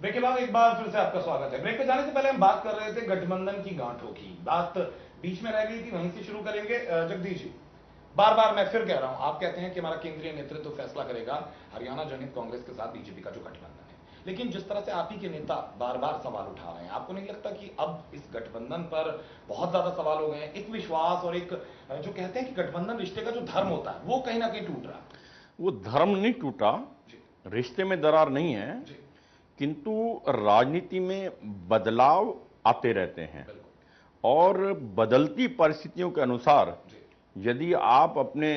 Break के बाद एक बार फिर से आपका स्वागत है। ब्रेक पे जाने से पहले हम बात कर रहे थे गठबंधन की गांठों की। बात बीच में रह गई थी, वहीं से शुरू करेंगे। जगदीश जी, बार बार मैं फिर कह रहा हूं, आप कहते हैं कि हमारा केंद्रीय नेतृत्व फैसला करेगा हरियाणा जनहित कांग्रेस के साथ बीजेपी का जो गठबंधन है, लेकिन जिस तरह से आप ही के नेता बार बार सवाल उठा रहे हैं, आपको नहीं लगता कि अब इस गठबंधन पर बहुत ज्यादा सवाल हो गए हैं? एक विश्वास और एक जो कहते हैं कि गठबंधन रिश्ते का जो धर्म होता है वो कहीं ना कहीं टूट रहा है। वो धर्म नहीं टूटा, रिश्ते में दरार नहीं है, किंतु राजनीति में बदलाव आते रहते हैं और बदलती परिस्थितियों के अनुसार यदि आप अपने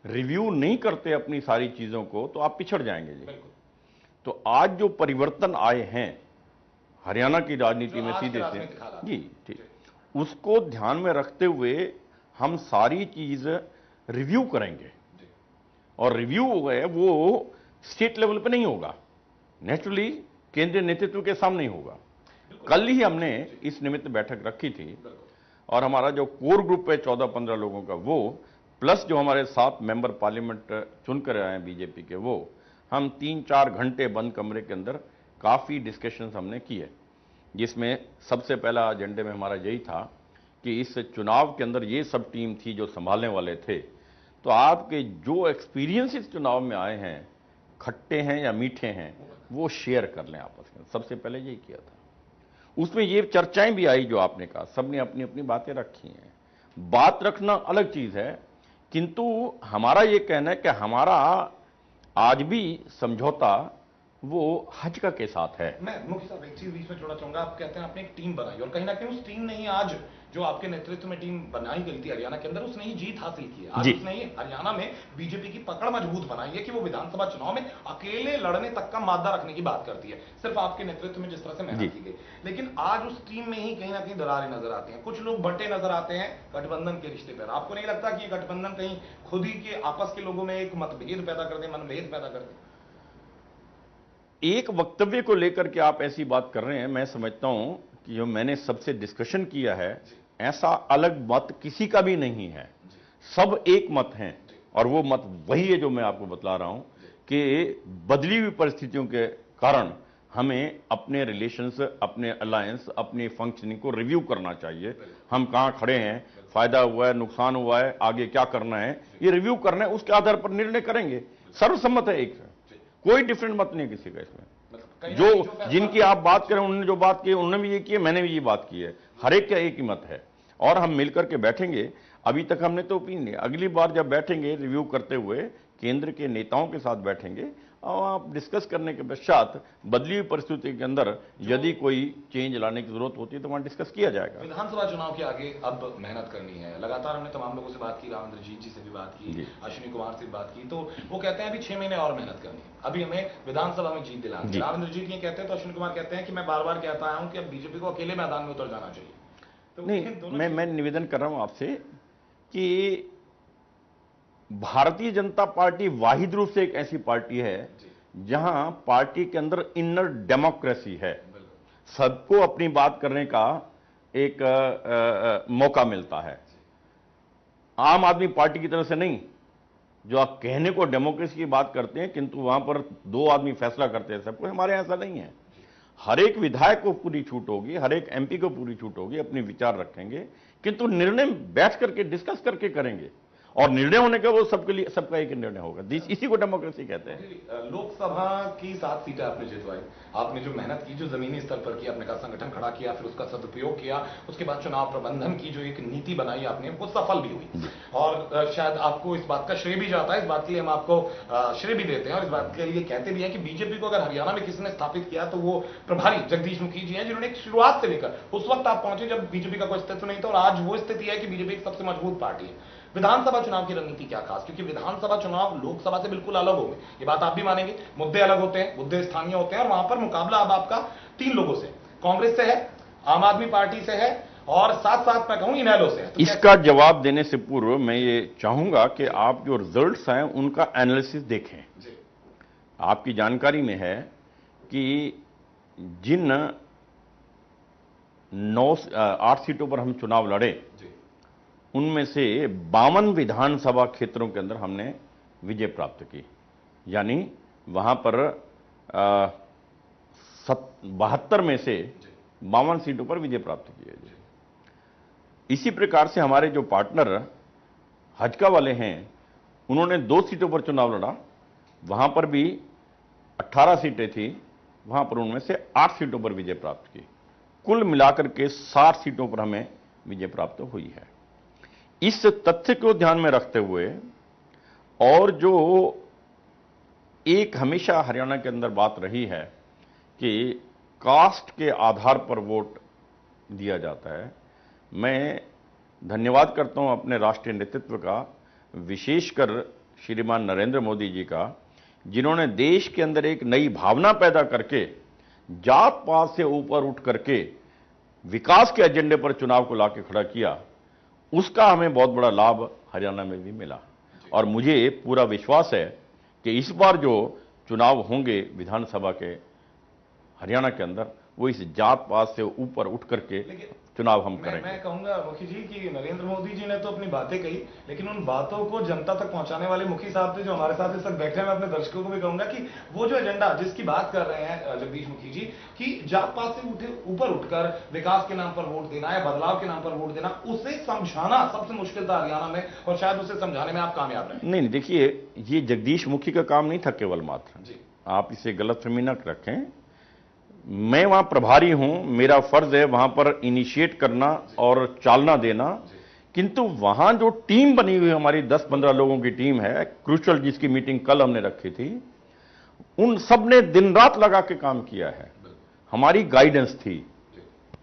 रिव्यू नहीं करते अपनी सारी चीजों को तो आप पिछड़ जाएंगे जी। तो आज जो परिवर्तन आए हैं हरियाणा की राजनीति में सीधे से जी ठीक, उसको ध्यान में रखते हुए हम सारी चीज रिव्यू करेंगे और रिव्यू हो गए वो स्टेट लेवल पे नहीं होगा, नेचुरली केंद्रीय नेतृत्व के सामने ही होगा। कल ही हमने इस निमित्त बैठक रखी थी और हमारा जो कोर ग्रुप है 14-15 लोगों का, वो प्लस जो हमारे 7 मेंबर पार्लियामेंट चुनकर आए हैं बीजेपी के, वो हम 3-4 घंटे बंद कमरे के अंदर काफी डिस्कशंस हमने किए, जिसमें सबसे पहला एजेंडे में हमारा यही था कि इस चुनाव के अंदर ये सब टीम थी जो संभालने वाले थे, तो आपके जो एक्सपीरियंस इस चुनाव में आए हैं, खट्टे हैं या मीठे हैं, वो शेयर कर लें आपस में। सबसे पहले यही किया था। उसमें ये चर्चाएं भी आई जो आपने कहा, सबने अपनी अपनी बातें रखी हैं। बात रखना अलग चीज है, किंतु हमारा ये कहना है कि हमारा आज भी समझौता वो हजका के साथ है। मैं मुख्य साहब एक चीज बीच में जोड़ना चाहूंगा। आप कहते हैं आपने एक टीम बनाई और कहीं ना कहीं उस टीम ने ही आज जो आपके नेतृत्व में टीम बनाई गई थी हरियाणा के अंदर, उसने ही जीत हासिल की है। आज उसने ही हरियाणा में बीजेपी की पकड़ मजबूत बनाई है कि वो विधानसभा चुनाव में अकेले लड़ने तक का मादा रखने की बात करती है, सिर्फ आपके नेतृत्व में जिस तरह से मेहनत की गई। लेकिन आज उस टीम में ही कहीं ना कहीं दरारें नजर आती हैं, कुछ लोग बंटे नजर आते हैं गठबंधन के रिश्ते पर। आपको नहीं लगता कि ये गठबंधन कहीं खुद ही के आपस के लोगों में एक मतभेद पैदा कर दे, मनभेद पैदा कर दे? एक वक्तव्य को लेकर के आप ऐसी बात कर रहे हैं, मैं समझता हूं कि जो मैंने सबसे डिस्कशन किया है, ऐसा अलग मत किसी का भी नहीं है, सब एक मत हैं और वो मत वही है जो मैं आपको बतला रहा हूं कि बदली हुई परिस्थितियों के कारण हमें अपने रिलेशंस, अपने अलायंस, अपनी फंक्शनिंग को रिव्यू करना चाहिए। हम कहां खड़े हैं, फायदा हुआ है, नुकसान हुआ है, आगे क्या करना है, ये रिव्यू करना है, उसके आधार पर निर्णय करेंगे। सर्वसम्मत है, एक कोई डिफरेंट मत नहीं किसी का इसमें। जो जिनकी आप बात करें, उन्होंने जो बात की उन्होंने भी ये की है, मैंने भी ये बात की है, हर एक का एक ही मत है और हम मिलकर के बैठेंगे। अभी तक हमने तो ओपिनियन लिया, अगली बार जब बैठेंगे रिव्यू करते हुए केंद्र के नेताओं के साथ बैठेंगे और आप डिस्कस करने के पश्चात बदली हुई परिस्थिति के अंदर यदि कोई चेंज लाने की जरूरत होती है तो वहां डिस्कस किया जाएगा। विधानसभा चुनाव के आगे अब मेहनत करनी है। लगातार हमने तमाम लोगों से बात की, रामेंद्रजीत जी से भी बात की, अश्विनी कुमार से बात की, तो वो कहते हैं अभी 6 महीने और मेहनत करनी है, अभी हमें विधानसभा में जीत दिलानी है। रामेंद्रजीत ये कहते हैं तो अश्विनी कुमार कहते हैं कि मैं बार बार कहता आया हूं कि अब बीजेपी को अकेले मैदान में उतर जाना चाहिए। तो नहीं, मैं निवेदन कर रहा हूं आपसे कि भारतीय जनता पार्टी वाहिद रूप से एक ऐसी पार्टी है जहां पार्टी के अंदर इनर डेमोक्रेसी है, सबको अपनी बात करने का एक मौका मिलता है। आम आदमी पार्टी की तरफ से नहीं, जो आप कहने को डेमोक्रेसी की बात करते हैं किंतु वहां पर 2 आदमी फैसला करते हैं सबको, हमारे यहां ऐसा नहीं है। हर एक विधायक को पूरी छूट होगी, हर एक एमपी को पूरी छूट होगी, अपने विचार रखेंगे, किंतु निर्णय बैठ करके डिस्कस करके करेंगे और निर्णय होने का वो सबके लिए सबका एक निर्णय होगा। इसी को डेमोक्रेसी कहते हैं। लोकसभा की 7 सीटें आपने जितवाई, आपने जो मेहनत की, जो जमीनी स्तर पर की, आपने कहा संगठन खड़ा किया, फिर उसका सदुपयोग किया, उसके बाद चुनाव प्रबंधन की जो एक नीति बनाई आपने, वो सफल भी हुई और शायद आपको इस बात का श्रेय भी जाता है। इस बात के लिए हम आपको श्रेय भी देते हैं और इस बात के लिए कहते भी हैं कि बीजेपी को अगर हरियाणा में किसी ने स्थापित किया तो वो प्रभारी जगदीश मुखी जी हैं, जिन्होंने एक शुरुआत से लेकर उस वक्त आप पहुंचे जब बीजेपी का कोई अस्तित्व नहीं था और आज वो स्थिति है कि बीजेपी एक सबसे मजबूत पार्टी है। विधानसभा चुनाव की रणनीति क्या खास, क्योंकि विधानसभा चुनाव लोकसभा से बिल्कुल अलग होंगे, ये बात आप भी मानेंगे, मुद्दे अलग होते हैं, मुद्दे स्थानीय होते हैं और वहां पर मुकाबला अब आपका 3 लोगों से, कांग्रेस से है, आम आदमी पार्टी से है और साथ साथ मैं कहूं इनेलो से है। तो इसका जवाब देने से पूर्व मैं ये चाहूंगा कि आप जो रिजल्ट्स हैं उनका एनालिसिस देखें। आपकी जानकारी में है कि जिन 8 सीटों पर हम चुनाव लड़े उनमें से 52 विधानसभा क्षेत्रों के अंदर हमने विजय प्राप्त की, यानी वहां पर 72 में से 52 सीटों पर विजय प्राप्त की है। इसी प्रकार से हमारे जो पार्टनर हजका वाले हैं, उन्होंने 2 सीटों पर चुनाव लड़ा, वहां पर भी 18 सीटें थी, वहां पर उनमें से 8 सीटों पर विजय प्राप्त की। कुल मिलाकर के 60 सीटों पर हमें विजय प्राप्त हुई है। इस तथ्य को ध्यान में रखते हुए और जो एक हमेशा हरियाणा के अंदर बात रही है कि कास्ट के आधार पर वोट दिया जाता है, मैं धन्यवाद करता हूं अपने राष्ट्रीय नेतृत्व का, विशेषकर श्रीमान नरेंद्र मोदी जी का, जिन्होंने देश के अंदर एक नई भावना पैदा करके जात पात से ऊपर उठ करके विकास के एजेंडे पर चुनाव को लाके खड़ा किया। उसका हमें बहुत बड़ा लाभ हरियाणा में भी मिला और मुझे पूरा विश्वास है कि इस बार जो चुनाव होंगे विधानसभा के हरियाणा के अंदर, वो इस जात पात से ऊपर उठ करके चुनाव हम करेंगे। मैं कहूंगा मुखी जी कि नरेंद्र मोदी जी ने तो अपनी बातें कही, लेकिन उन बातों को जनता तक पहुंचाने वाले मुखी साहब थे जो हमारे साथ इस वक्त बैठे हैं। मैं अपने दर्शकों को भी कहूंगा कि वो जो एजेंडा जिसकी बात कर रहे हैं जगदीश मुखी जी, कि जात पात से ऊपर उठकर विकास के नाम पर वोट देना या बदलाव के नाम पर वोट देना, उसे समझाना सबसे मुश्किल था हरियाणा में, और शायद उसे समझाने में आप कामयाब रहे। नहीं, देखिए, ये जगदीश मुखी का काम नहीं था केवल मात्र, आप इसे गलतफहमी न रखें। मैं वहां प्रभारी हूं, मेरा फर्ज है वहां पर इनिशिएट करना और चालना देना, किंतु वहां जो टीम बनी हुई हमारी 10-15 लोगों की टीम है, क्रूशल, जिसकी मीटिंग कल हमने रखी थी, उन सब ने दिन रात लगा के काम किया है। हमारी गाइडेंस थी,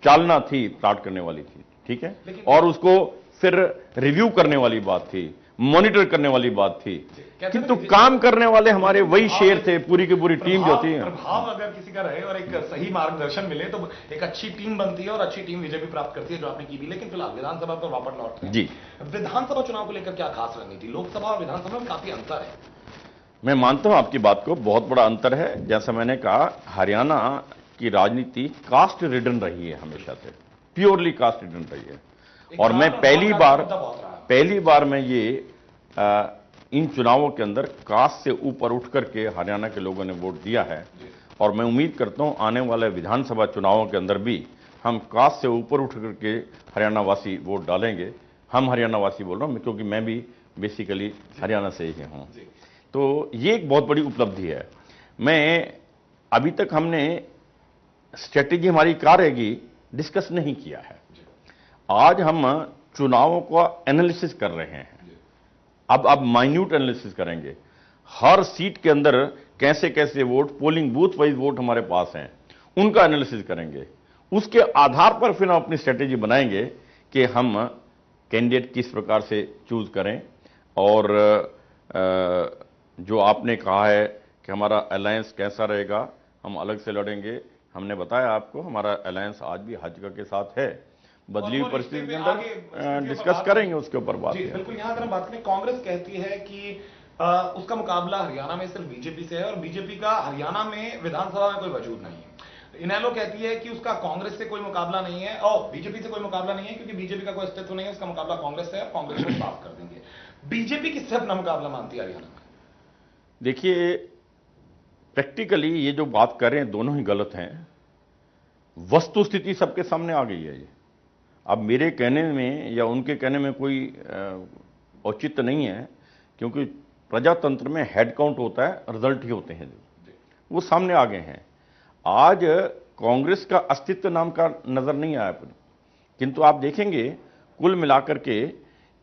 चालना थी, प्लाट करने वाली थी, ठीक है, और उसको फिर रिव्यू करने वाली बात थी, मॉनिटर करने वाली बात थी, किंतु काम करने वाले हमारे वही शेर थे, पूरी की पूरी टीम जो थी। प्रभाव अगर किसी का रहे और एक सही मार्गदर्शन मिले तो एक अच्छी टीम बनती है और अच्छी टीम विजय भी प्राप्त करती है, जो आपने की भी। लेकिन फिलहाल विधानसभा पर वापस लौटते हैं। जी, विधानसभा चुनाव को लेकर क्या खास रणनीति? लोकसभा और विधानसभा में काफी अंतर है। मैं मानता हूं आपकी बात को, बहुत बड़ा अंतर है। जैसा मैंने कहा, हरियाणा की राजनीति कास्ट रिडन रही है, हमेशा से प्योरली कास्ट रिडन रही है, और मैं पहली बार मैं ये इन चुनावों के अंदर कास्ट से ऊपर उठ करके हरियाणा के लोगों ने वोट दिया है, और मैं उम्मीद करता हूं आने वाले विधानसभा चुनावों के अंदर भी हम कास्ट से ऊपर उठ करके हरियाणा वासी वोट डालेंगे। हम हरियाणा वासी बोल रहा हूं क्योंकि मैं भी बेसिकली हरियाणा से ही हूं, तो ये एक बहुत बड़ी उपलब्धि है। मैं अभी तक हमने स्ट्रेटेजी हमारी क्या रहेगी डिस्कस नहीं किया है। आज हम चुनावों का एनालिसिस कर रहे हैं, अब माइन्यूट एनालिसिस करेंगे। हर सीट के अंदर कैसे कैसे vote, polling booth wise vote हमारे पास हैं, उनका एनालिसिस करेंगे। उसके आधार पर फिर हम अपनी स्ट्रेटेजी बनाएंगे कि हम कैंडिडेट किस प्रकार से चूज करें। और जो आपने कहा है कि हमारा अलायंस कैसा रहेगा, हम अलग से लड़ेंगे। हमने बताया आपको, हमारा अलायंस आज भी हजका के साथ है। बदली हुई परिस्थिति के अंदर डिस्कस करेंगे उसके ऊपर बात। बिल्कुल, यहां अगर हम बात करें, कांग्रेस कहती है कि उसका मुकाबला हरियाणा में सिर्फ बीजेपी से है और बीजेपी का हरियाणा में विधानसभा में कोई वजूद नहीं है। इनेलो कहती है कि उसका कांग्रेस से कोई मुकाबला नहीं है और बीजेपी से कोई मुकाबला नहीं है, क्योंकि बीजेपी का कोई अस्तित्व नहीं है, उसका मुकाबला कांग्रेस से है, कांग्रेस को साफ कर देंगे। बीजेपी किससे अपना मुकाबला मानती है हरियाणा में? देखिए, प्रैक्टिकली ये जो बात कर रहे हैं दोनों ही गलत हैं। वस्तुस्थिति सबके सामने आ गई है। ये अब मेरे कहने में या उनके कहने में कोई औचित्य नहीं है, क्योंकि प्रजातंत्र में हेड काउंट होता है, रिजल्ट ही होते हैं, वो सामने आ गए हैं। आज कांग्रेस का अस्तित्व नाम का नजर नहीं आया, किंतु आप देखेंगे कुल मिलाकर के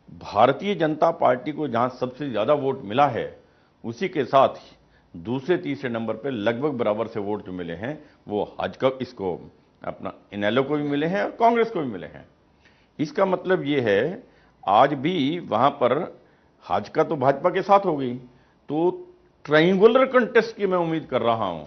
भारतीय जनता पार्टी को जहां सबसे ज्यादा वोट मिला है, उसी के साथ दूसरे तीसरे नंबर पे लगभग बराबर से वोट जो मिले हैं वो हजका, इसको अपना इनेलो को भी मिले हैं और कांग्रेस को भी मिले हैं। इसका मतलब ये है आज भी वहां पर हजका तो भाजपा के साथ हो गई, तो ट्रायंगुलर कंटेस्ट की मैं उम्मीद कर रहा हूं।